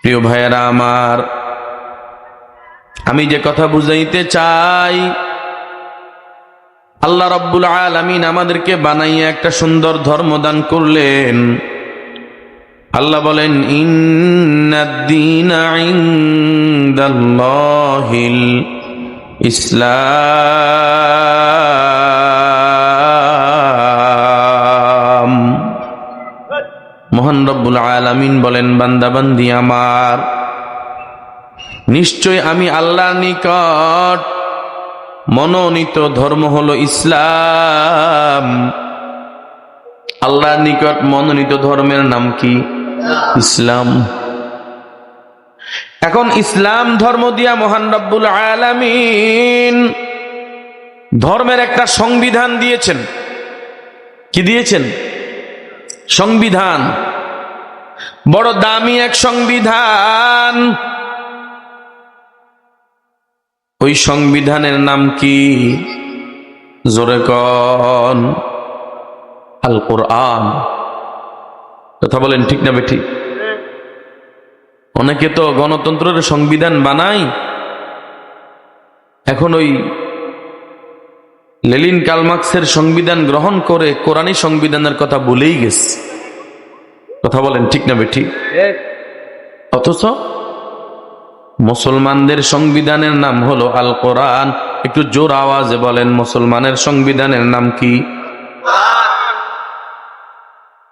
প্রিয় ভাইয়েরা আমার, আমি যে কথা বুঝাইতে চাই, আল্লাহ রাব্বুল আলামিন আমাদেরকে বানাইয়া একটা সুন্দর ধর্ম দান করলেন। আল্লাহ বলেন, ইন্নাদ-দীনা ইনদাল্লাহিল ইসলাম। মহান রব্বুল আলামিন বলেন, বান্দা বান্দি আমার, নিশ্চয় আমি আল্লাহর নিকট মনোনীত ধর্ম হলো ইসলাম। আল্লাহর নিকট মনোনীত ধর্মের নাম কি? ইসলাম। এখন ইসলাম ধর্ম দিয়া মহান রব্বুল আলামিন ধর্মের একটা সংবিধান দিয়েছেন। কি দিয়েছেন? সংবিধান। বড় দামি এক সংবিধান। ওই সংবিধানের নাম কি? জোরে কোন। আল কোরআন। কথা বলেন, ঠিক না বেঠিক? অনেকে তো গণতন্ত্রের সংবিধান বানায়, এখন ওই লেনিন কার্ল-মার্কসের সংবিধান গ্রহণ করে কোরআনী সংবিধানের কথা ভুলেই গেছে। কথা বলেন, ঠিক না বেঠিক? অথচ মুসলমানদের সংবিধানের নাম হলো আল কোরআন। একটু জোর আওয়াজে বলেন, মুসলমানের সংবিধানের নাম কি?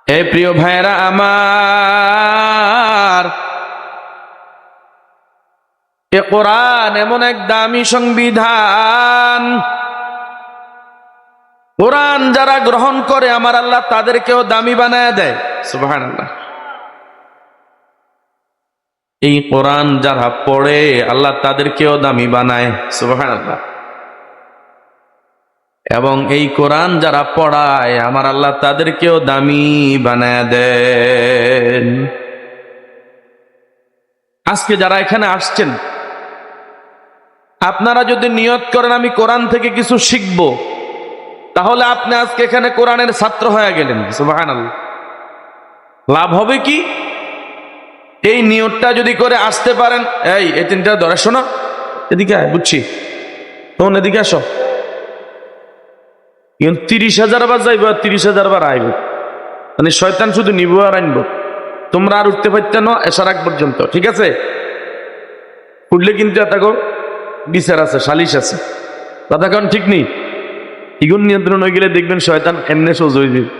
এ প্রিয় ভাইরা আমার, এ কোরআন এমন এক দামি সংবিধান। কোরআন যারা গ্রহণ করে আমার আল্লাহ তাদেরকেও দামি বানায় দেয়। সুবহানাল্লাহ। এই কোরআন যারা পড়ে আল্লাহ তাদেরকেও দামি বানায়। সুবহানাল্লাহ। এবং এই কোরআন যারা পড়ায় আমার আল্লাহ তাদেরকেও দামি বানায় দেন। আজকে যারা এখানে আসছেন, আপনারা যদি নিয়ত করেন আমি কোরআন থেকে কিছু শিখব, তাহলে আপনি আজকে এখানে কোরআনের ছাত্র হয়ে গেলেন। সুবহানাল্লাহ। লাভ হবে কি? এই নিয়তটা যদি করে আসতে পারেন, এই তিনটা ধরে শোনো, এদিকে আয়, বুঝছি তখন এদিকে আসো। 30,000 বার যাইব আর 30,000 বার আইব, মানে শয়তান শুধু নিব আর আনবো। তোমরা আর উঠতে পারতে না এসার আগ পর্যন্ত, ঠিক আছে? উঠলে কিন্তু এতগো বিচার আছে, সালিশ আছে। কথা কারণ ঠিক নেই। ইগুন নিয়ন্ত্রণ হয়ে গেলে দেখবেন শয়তান এমনি সোজ হয়ে যাবে।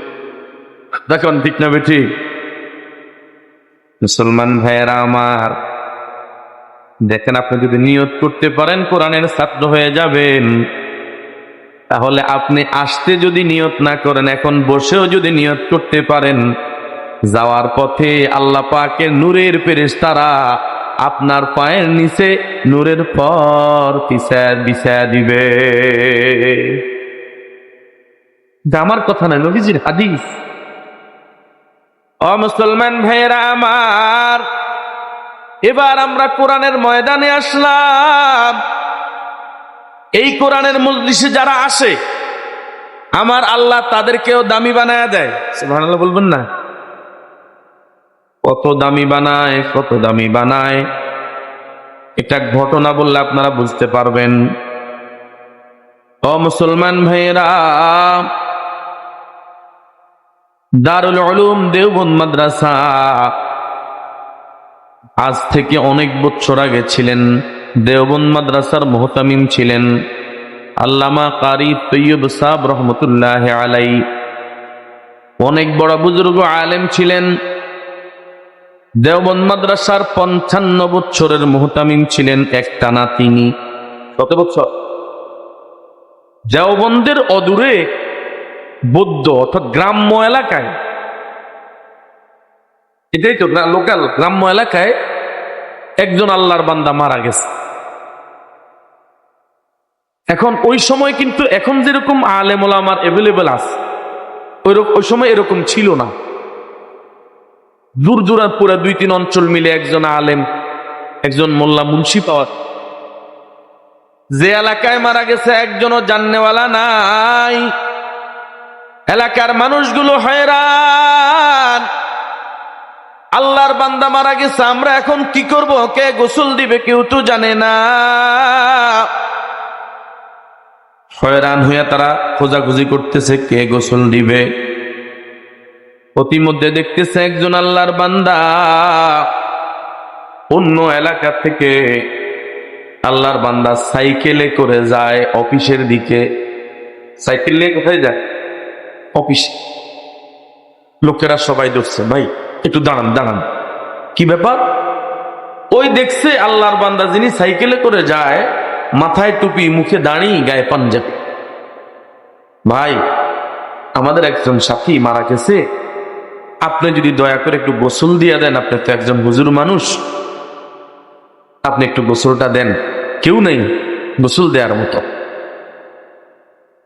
কথা কারণ ঠিক না ঠিক? মুসলমান ভাইয়েরা আমার, দেখেন, আপনি যদি নিয়ত করতে পারেন কোরআনের ছাত্র হয়ে যাবেন, তাহলে আপনি আসতে যদি নিয়ত না করেন, এখন বসেও যদি নিয়ত করতে পারেন, যাওয়ার পথে আল্লাহ পাকের নূরের ফেরেশতারা আপনার পায়ের নিচে নূরের পর বিছায়া দিবে। আমার কথা নয়, নবীজির হাদিস। ও মুসলমান ভাইয়েরা আমার, এবার আমরা কোরআনের ময়দানে আসলাম। এই কোরআনের মজলিসে যারা আসে আমার আল্লাহ তাদেরকেও দামি বানায় দেয়। সুবহানাল্লাহ বলবেন না? কত দামি বানায়, কত দামি বানায়। এটা ঘটনা বললে আপনারা বুঝতে পারবেন। ও মুসলমান ভাইয়েরা, দারুল উলুম দেওবন্দ মাদ্রাসা আজ থেকে অনেক বছর আগে ছিলেন দেওবন্দ মাদ্রাসার মুহতামিম ছিলেন আল্লামা কারি তৈয়ব সাহেব রহমতুল্লাহ আলাই। অনেক বড় বুজুর্গ আলেম ছিলেন। দেওবন্দ মাদ্রাসার 55 বছরের মুহতামিম ছিলেন একটানা তিনি। কত বছর? দেওবন্দের অদূরে বৌদ্ধ অর্থাৎ গ্রাম্য এলাকায়, এটাই তো লোকাল গ্রাম্য এলাকায় একজন আল্লাহর বান্দা মারা গেছে। এখন ওই সময় কিন্তু এখন যেরকম আলেম ওলামার অ্যাভেলেবেল আছে, ওই সময় এরকম ছিল না। দূর দূরান্ত পুরা 2-3 অঞ্চল মিলে একজন আলেম, একজন মোল্লা মুন্সি পাওয়া। যে এলাকায় মারা গেছে একজনও জাননেওয়ালা নাই। এলাকার মানুষগুলো হয়রান। আল্লাহর বান্দা মারা গেছে, আমরা এখন কি করব? কে গোসল দিবে কেউ তো জানে না। হয়রান হইয়া তারা খোঁজাখুঁজি করতেছে কে গোসল দিবে। প্রতিমধ্যে দেখতেছে একজন আল্লাহর বান্দা অন্য এলাকা থেকে আল্লাহর বান্দা সাইকেলে করে যায় অফিসের দিকে। সাইকেল নিয়ে কোথায় যায়? অফিসে। লোকেরা সবাই ধরছে, ভাই একটু দাঁড়ান দাঁড়ান, কি ব্যাপার? ওই দেখছে আল্লাহর বান্দা যিনি সাইকেলে করে যায়, মাথায় টুপি, মুখে দাড়ি, গায়ে পাঞ্জাবি। ভাই, আমাদের একজন সাথী মারা গেছে, আপনি যদি দয়া করে একটু গোসল দিয়ে দেন, আপনি তো একজন হুজুর মানুষ, আপনি একটু গোসলটা দেন, কেউ নেই গোসল দেওয়ার মতো।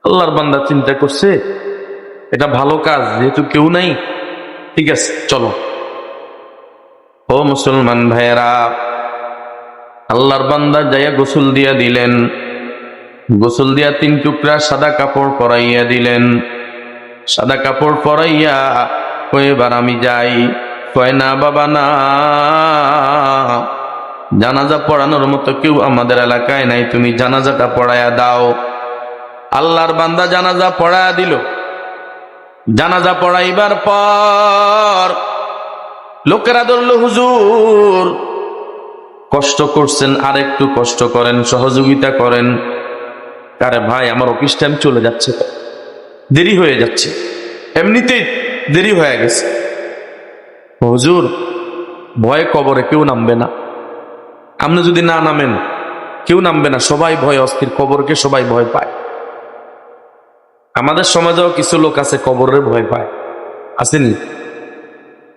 আল্লাহর বান্দা চিন্তা করছে এটা ভালো কাজ, যেহেতু কেউ নাই, ঠিক আছে চলো। ও মুসলমান ভাইয়েরা, আল্লাহর বান্দা যাইয়া গোসল দিয়া দিলেন। গোসল দিয়া 3 টুকরা সাদা কাপড় পরাইয়া দিলেন। সাদা কাপড় পরাইয়া এবার আমি যাই। কয় না বাবা না, জানাজা পড়ানোর মতো কেউ আমাদের এলাকায় নাই, তুমি জানাজাটা পড়াইয়া দাও। আল্লাহর বান্দা জানাজা পড়াইয়া দিল। জানাজা পড়াইবার পর লোকেরা ধরল, হুজুর কষ্ট করছেন, আর একটু কষ্ট করেন, সহযোগিতা করেন। আরে ভাই, আমার অফিস টাইম চলে যাচ্ছে, দেরি হয়ে যাচ্ছে, এমনিতেই দেরি হয়ে গেছে। হুজুর ভয়ে কবরে কেউ নামবে না, আপনি যদি না নামেন কেউ নামবে না, সবাই ভয় অস্থির, কবরকে সবাই ভয় পায়। আমাদের সমাজেও কিছু লোক আছে কবরের ভয় পায়, আসেনি?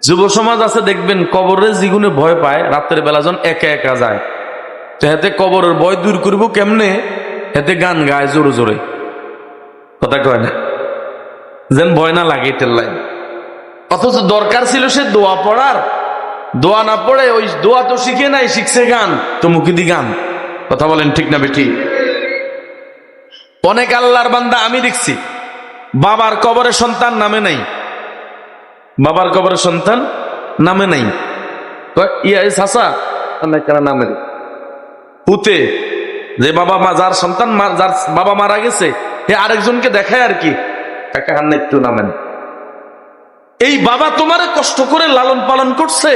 যুব সমাজ আছে দেখবেন কবরের জীবনে ভয় পায়, রাতের বেলা যখন একা একা যায়, তো হাতে কবরের ভয় দূর করবো কেমনে, হাতে গান গায় জোরে জোরে, কথা কয় না, যেন ভয় না লাগে টেল্লাই। অথচ দরকার ছিল সে দোয়া পড়ার, দোয়া না পড়ে ওই দোয়া তো শিখে নাই, শিখছে গান, তো মুখে দি গান। কথা বলেন ঠিক না বেঠি? অনেক আল্লাহর বান্দা আমি দেখছি বাবার কবরে সন্তান নামে নাই, বাবার কবরে সন্তান নামে নাই, চাচা নামে পুতে, যে বাবা মা যার সন্তান যার বাবা মারা গেছে, সে আরেকজনকে দেখায় আর কি, কাকা হান্না একটু নামেন। এই বাবা তোমারে কষ্ট করে লালন পালন করছে,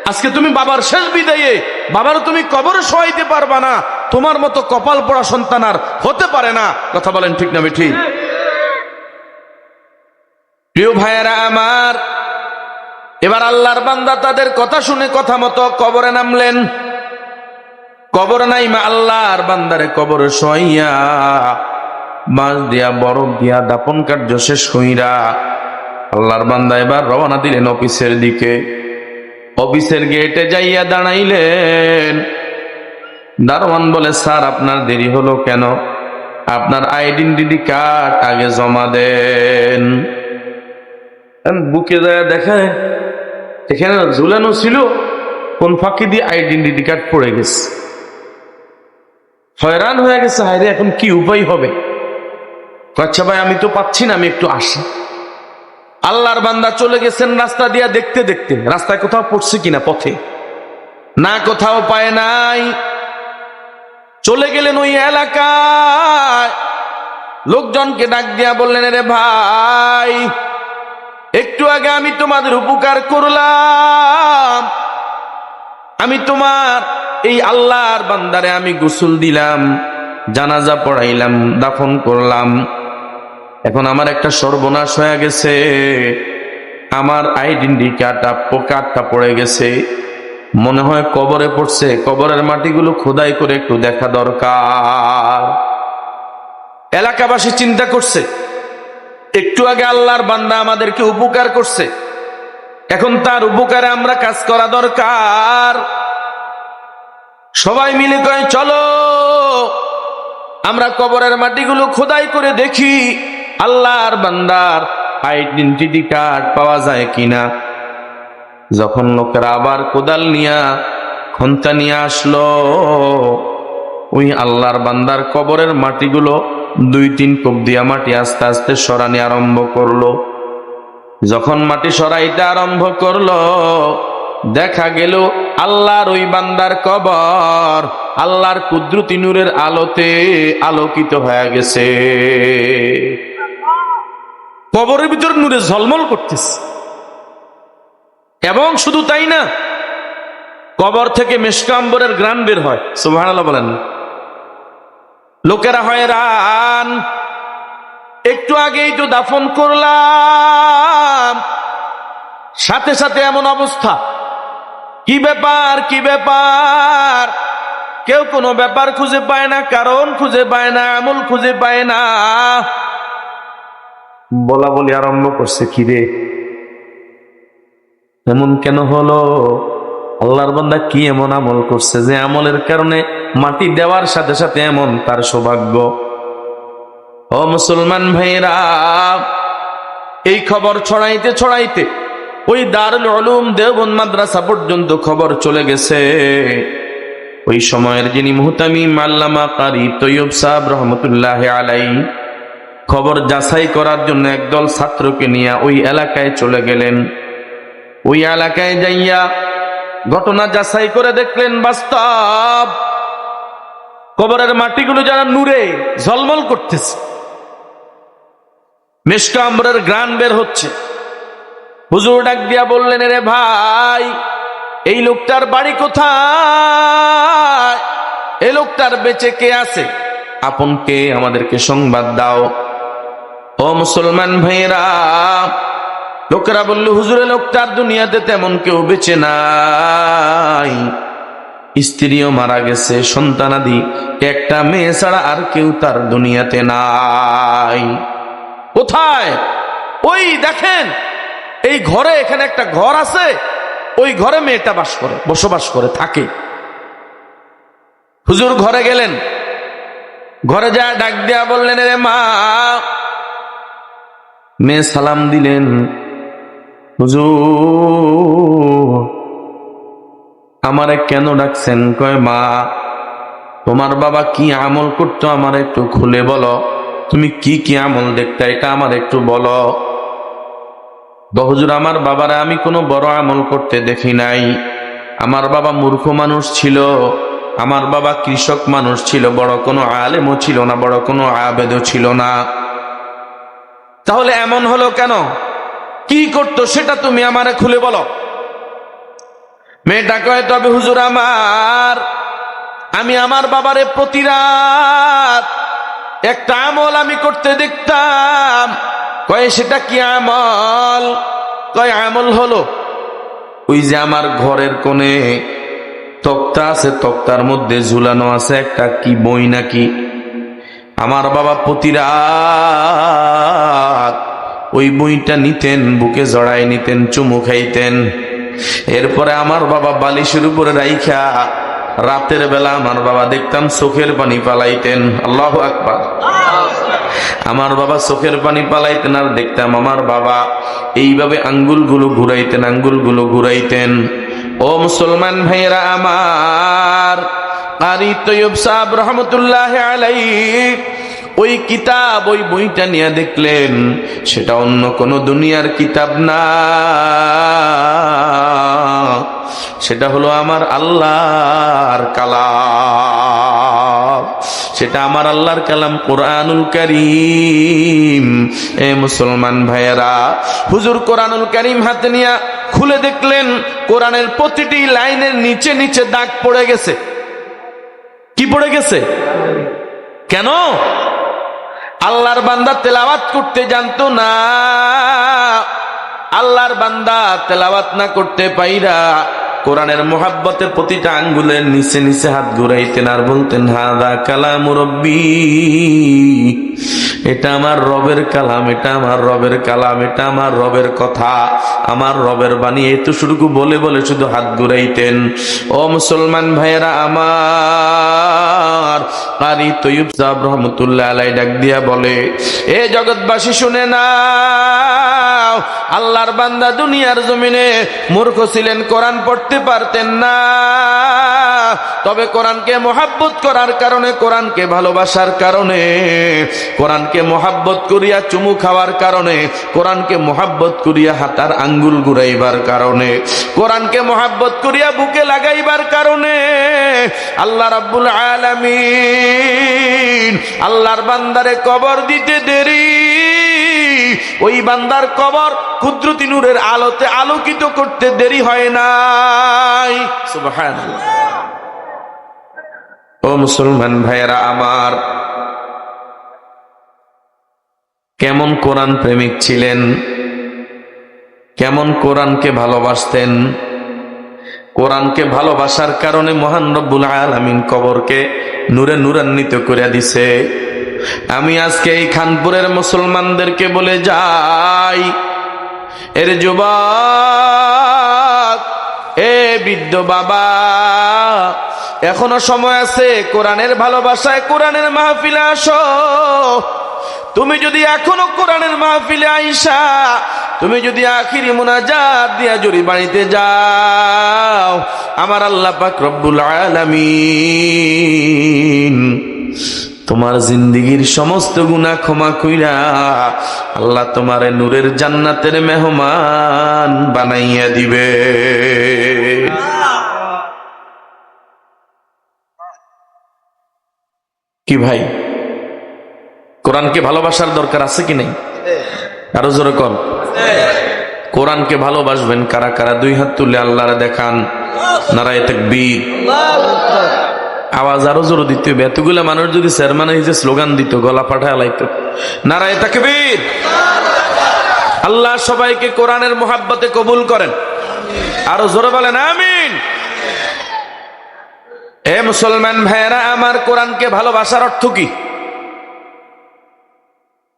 আজকে তুমি বাবার শেষ বিদায়ে বাবার তুমি কবরে শোয়াইতে পারবা না, তোমার মতো কপাল পড়া সন্তান আর হতে পারে না। কথা বলেন ঠিক না বেঠি? প্রিয় ভাইয়েরা আমার, এবার আল্লাহর বান্দা তাদের কথা শুনে কথা মতো কবরে নামলেন। কবর নাইমা আল্লাহর বান্দারে কবরে শোয়াইয়া মাছ দিয়া বরফ দিয়া দাপন কার্য শেষ হইরা আল্লাহর বান্দা এবার রওনা দিলেন অফিসের দিকে। অফিসের গেটে যাইয়া দাঁড়াইলেন। দারোয়ান বলে, স্যার আপনার দেরি হলো কেন? আপনার আইডেন্টিটি কার্ড আগে জমা দেন। বুকে যায় দেখায় এখানে ঝুলানো ছিল, কোন ফাঁকি দিয়ে আইডেন্টিটি কার্ড পড়ে গেছে। হয়রান হয়ে গেছে, হায়রে এখন কি উপায় হবে? আচ্ছা ভাই, আমি তো পাচ্ছি না, আমি একটু আসি। আল্লাহর বান্দা চলে গেছেন রাস্তা দিয়া দেখতে দেখতে, রাস্তায় কোথাও পড়ছে কিনা পথে, না কোথাও পায় নাই। চলে গেলেন ওই এলাকায়, লোকজনকে ডাক দিয়া বললেন, রে ভাই, একটু আগে আমি তোমাদের উপকার করলাম, আমি তোমার এই আল্লাহর বান্দারে আমি গোসল দিলাম, জানাজা পড়াইলাম, দাফন করলাম, এখন আমার একটা সর্বনাশ হয়ে গেছে, আমার আইডেন্টি কার্ডটা পড়ে গেছে, মনে হয় কবরে পড়ছে, কবরের মাটিগুলো খোদাই করে একটু দেখা দরকার। এলাকাবাসী চিন্তা করছে, একটু আগে আল্লাহর বান্দা আমাদেরকে উপকার করছে, এখন তার উপকারে আমরা কাজ করা দরকার। সবাই মিলে কয়, চলো আমরা কবরের মাটিগুলো খোদাই করে দেখি আল্লাহর বান্দার আইডেন্টিটি কার্ড পাওয়া যায় কিনা। যখন লোকেরা আবার কোদাল নিয়া খন্তা নিয়ে আসলো, ওই আল্লাহর বান্দার কবরের মাটিগুলো 2-3 কোপ দিয়া মাটি আস্তে আস্তে সরানি আরম্ভ করলো। যখন মাটি সরাইতে আরম্ভ করলো, দেখা গেল আল্লাহর ওই বান্দার কবর আল্লাহর কুদরতি নূরের আলোতে আলোকিত হয়ে গেছে। কবরের ভিতর নূরে ঝলমল করতেছে। এবং শুধু তাই না, কবর থেকে মেশক আম্বরের ঘ্রাণ বের হয়। সুবহানাল্লাহ বলেন। লোকেরা হয়রান, একটু আগেই তো দাফন করলাম, সাথে সাথে এমন অবস্থা। কি ব্যাপার, কি ব্যাপার? কেউ কোনো ব্যাপার খুঁজে পায় না, কারণ খুঁজে পায় না, আমল খুঁজে পায় না। বলা বলি আরম্ভ করছে, কি রে এমন কেন হলো? আল্লাহর বান্দা কি এমন আমল করছে যে আমলের কারণে মাটি দেওয়ার সাথে সাথে এমন তার সৌভাগ্য? ও মুসলমান ভাইরা, এই খবর ছড়াইতে ছড়াইতে ওই দারুল উলুম দেওবন্দ মাদ্রাসা পর্যন্ত খবর চলে গেছে। ওই সময়ের যিনি মুহতামিম আল্লামা কারি তৈয়ব সাহেব রহমতুল্লাহ আলাইহি খবর যাচাই করার জন্য একদল ছাত্রকে নিয়ে ওই এলাকায় চলে গেলেন। ওই এলাকায় যাইয়া ঘটনা যাচাই করে দেখলেন, বাস্তব কবরের মাটিগুলো যারা নূরে ঝলমল করতেছে, মেশক আম্বরের ঘ্রাণ বের হচ্ছে। হুজুর ডাক দিয়া বললেন, রে ভাই, এই লোকটার বাড়ি কোথায়? এই লোকটার বেঁচে কে আছে? আপন কে? আমাদেরকে সংবাদ দাও। ও মুসলমান ভাইরা, লোকেরা বলল, হুজুরে লোকটার দুনিয়াতে তেমন কেউ বেঁচে নাই, স্ত্রীও মারা গেছে, সন্তানাদি একটা মেয়ে ছাড়া আর কেউ তার দুনিয়াতে নাই। কোথায়? ওই দেখেন এই ঘরে, এখানে একটা ঘর আছে, ওই ঘরে মেয়েটা বাস করে, বসবাস করে থাকে। হুজুর ঘরে গেলেন, ঘরে যা ডাক দিয়া বললেন, রে মা। মেয়ে সালাম দিলেন, হুজুর আমারে কেন ডাকছেন? কয়, মা তোমার বাবা কি আমল করতো আমার একটু খুলে বলো, তুমি কি কি আমল দেখতে, এটা আমার একটু বলো। হুজুর আমার বাবারে আমি কোনো বড় আমল করতে দেখি নাই। আমার বাবা মূর্খ মানুষ ছিল, আমার বাবা কৃষক মানুষ ছিল, বড় কোনো আলেমও ছিল না, বড় কোনো আবেদও ছিল না। তাহলে এমন হলো কেন? কি করতো সেটা তুমি আমারে খুলে বলো। মেয়েটা কয়, তবে হুজুর আমি আমার বাবারে প্রতি রাত একটা আমল আমি করতে দেখতাম। কয়, সেটা কি আমল? কয়, আমল হলো ওই যে আমার ঘরের কোণে তক্তা আছে, তক্তার মধ্যে ঝুলানো আছে একটা কি বই নাকি, আমার বাবা প্রতি রাত ওই বইটা নিতেন, বুকে জড়াই নিতেন, চুমু খাইতেন। এরপরে আমার বাবা বালিশের উপরে রাইখা রাতের বেলা আমার বাবা দেখতাম চোখের পানি পালাইতেন। আল্লাহু আকবার। আমার বাবা চোখের পানি পালাইতেন, আর দেখতাম আমার বাবা এইভাবে আঙ্গুলগুলো ঘুরাইতেন, আঙ্গুলগুলো ঘুরাইতেন। ও মুসলমান ভাইয়েরা আমার, কারি তৈয়ব সাহেব রহমতুল্লাহ আলাইহি ওই কিতাব, ওই বইটা নিয়ে দেখলেন সেটা অন্য কোন দুনিয়ার কিতাব না, সেটা হলো আমার আল্লাহর কালাম, সেটা আমার আল্লাহর কালাম কোরআনুল কারীম। এ মুসলমান ভাইয়েরা, হুজুর কোরআনুল কারীম হাতে নিয়ে খুলে দেখলেন কোরআনের প্রতিটি লাইনের নিচে নিচে দাগ পড়ে গেছে। কি পড়ে গেছে? কেন? আল্লাহর বান্দা তেলাওয়াত করতে জানতো না। আল্লাহর বান্দা তেলাওয়াত না করতে পাইরা কোরআনের মোহাব্বতে প্রতিটা আঙ্গুলের নিচে নিচে হাত ঘুরাইতেন আর বলতেন, হাদা কালামু রব্বি, এটা আমার রবের কালাম, এটা আমার রবের কালাম, এটা আমার রবের কথা, আমার রবের বাণী। এতটুকু বলে বলে শুধু হাত ঘুরাইতেন। ও মুসলমান ভাইয়েরা আমার, কারি তৈয়ব সাহেব রহমতুল্লাহ আলাইহি ডাক দিয়া বলে, এ জগৎবাসী শুনে নাও, আল্লাহর বান্দা দুনিয়ার জমিনে মূর্খ ছিলেন, কোরআন পড়তে পারতেন না, তবে কোরআনকে মহাব্বত করার কারণে, কোরআনকে ভালোবাসার কারণে, কোরআনকে মহাব্বত করিয়া চুমু খাওয়ার কারণে, কোরআনকে মহাব্বত করিয়া হাতার আঙ্গুল ঘুরাইবার কারণে, কোরআনকে মহাব্বত করিয়া বুকে লাগাইবার কারণে আল্লাহ রাব্বুল আলামিন আল্লাহর বান্দারে কবর দিতে দেরি, ওই বান্দার কবর কুদরতি নূরের আলোতে আলোকিত করতে দেরি হয় নাই। সুবহানাল্লাহ। ও মুসলমান ভাইয়েরা আমার, কেমন কোরআন প্রেমিক ছিলেন, কেমন কোরআনকে ভালোবাসতেন। কোরআনকে ভালোবাসার কারণে মহান রব্বুল আলামিন কবরকে নূরে নূরান্বিত করে দিছে। আমি আজকে এই খানপুরের মুসলমানদেরকে বলে যাই, এর যুবক, এ বৃদ্ধ বাবা, এখনো সময় আছে। কোরআনের ভালোবাসায় কোরআনের মাহফিলে আসো। তুমি যদি এখনো কোরআনের মাহফিলে আইসা, তুমি যদি আখিরি মুনাজাত দিয়া জুরি বাড়িতে যাও, আমার আল্লাহ পাক রব্বুল আলামিন তোমার জিন্দিগির সমস্ত গুনাহ ক্ষমা কইরা আল্লাহ তোমার নূরের জান্নাতের মেহমান বানাইয়া দিবে। কি ভাই, কোরআনকে ভালোবাসার দরকার আছে কি নাই? আরো জোরে কর। কোরআনকে ভালোবাসবেন কারা কারা? দুই হাত তুলে আল্লাহরে দেখান। নারায়ে তাকবীর। আওয়াজ আরো জোরে দিতে হবে। এতগুলা মানুষ যদি চেয়ারম্যান হিসেবে স্লোগান দিত, গলা পাঠায় লাইতো। নারায়ে তাকবীর। আল্লাহ সবাইকে কোরআনের মোহাব্বতে কবুল করেন। আরো জোরে বলেন আমিন। এ মুসলমান ভাইয়েরা আমার, কোরআনকে ভালোবাসার অর্থ কি?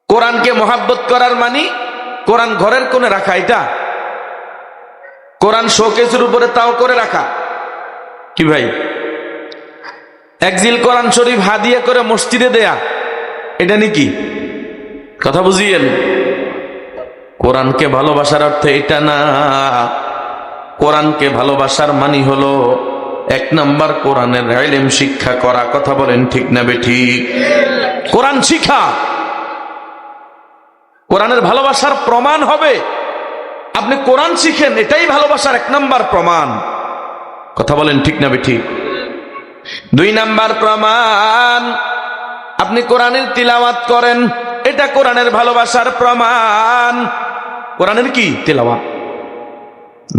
কোরআনকে মোহাব্বত করার মানে কোরআন ঘরের কোণে রাখা, এটা কোরআন শোকেসের উপরে তাও করে রাখা। কি ভাই, একজিল কোরআন শরীফ হাদিয়া করে মসজিদে দেয়া, এটা নাকি? কথা বুঝিয়েন। কোরআনকে ভালোবাসার অর্থ এটা না। কোরআনকে ভালোবাসার মানে হলো এক নাম্বার কোরআনের ইলম শিক্ষা করা। কথা বলেন ঠিক না বেঠিক? কোরআন শিক্ষা কোরআনের ভালোবাসার প্রমাণ হবে। আপনি কোরআন শিখেন, এটাই ভালোবাসার এক নাম্বার প্রমাণ। কথা বলেন ঠিক না বেঠিক? দুই নাম্বার প্রমাণ, আপনি কোরআনের তিলাওয়াত করেন, এটা কোরআনের ভালোবাসার প্রমাণ। কোরআনের কি? তিলাওয়াত।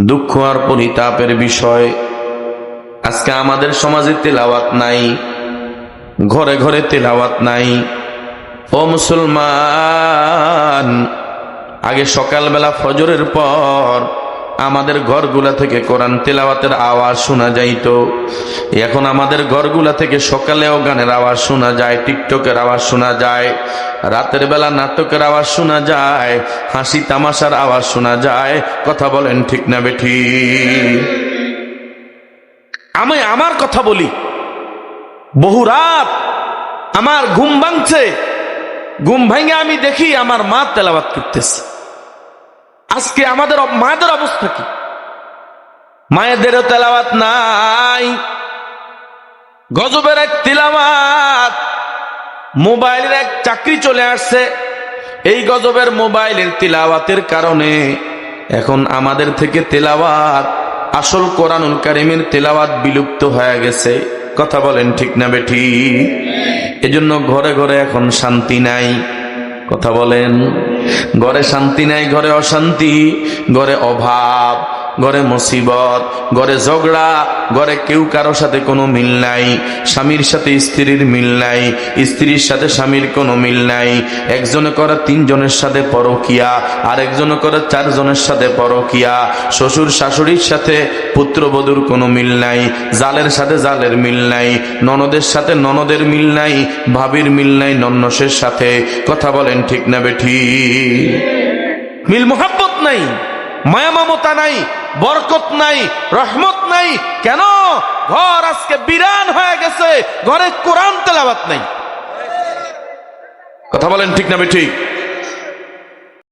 দুঃখ আর পরিতাপের বিষয়, আজকে আমাদের সমাজে তেলাওয়াত নাই, ঘরে ঘরে তেলাওয়াত নাই। ও মুসলমান, আগে সকালবেলা ফজরের পর আমাদের ঘরগুলা থেকে কোরআন তেলাওয়াতের আওয়াজ শোনা যাইত। এখন আমাদের ঘরগুলা থেকে সকালেও গানের আওয়াজ শোনা যায়, টিকটকের আওয়াজ শোনা যায়, রাতের বেলা নাটকের আওয়াজ শোনা যায়, হাসি তামাশার আওয়াজ শোনা যায়। কথা বলেন ঠিক না বেঠি? আমি আমার কথা বলি, বহু রাত আমার ঘুম ভাঙছে, ঘুম ভাঙে আমি দেখি আমার মা তেলাওয়াত করতেছে। আজকে আমাদের মায়েদের অবস্থা কি? মায়েদেরও তেলাওয়াত নাই। গজবের এক তিলাওয়াত, মোবাইলের এক চাকরি চলে আসছে। এই গজবের মোবাইলের তিলাওয়াতের কারণে এখন আমাদের থেকে তেলাওয়াত, আসল কোরআনুল কারীমের তেলাওয়াত বিলুপ্ত হয়ে গেছে। কথা বলেন ঠিক না বেঠি? এজন্য ঘরে ঘরে এখন শান্তি নাই। কথা বলেন, ঘরে শান্তি নাই, ঘরে অশান্তি, ঘরে অভাব, ঘরে মুসিবত, ঘরে ঝগড়া, ঘরে কেউ কারোর সাথে কোনো মিল নাই। স্বামীর সাথে স্ত্রীর মিল নাই, স্ত্রীর সাথে স্বামীর কোনো মিল নাই। একজনে করে 3 জনের সাথে পরকিয়া, আর একজনে করে 4 জনের সাথে পরকিয়া। শ্বশুর শাশুড়ির সাথে পুত্রবধূর কোনো মিল নাই, জালের সাথে জালের মিল নাই, ননদের সাথে ননদের মিল নাই, ভাবির মিল নাই নন্নসের সাথে। কথা বলেন ঠিক না বেঠি? মিল মোহাব্বত নাই, মায়া মমতা নাই, বরকত নাই, রহমত নাই। কেন? ঘর আজকে বিরান হয়ে গেছে, ঘরে কোরআন তেলাওয়াত নাই। কথা বলেন ঠিক না বেঠিক?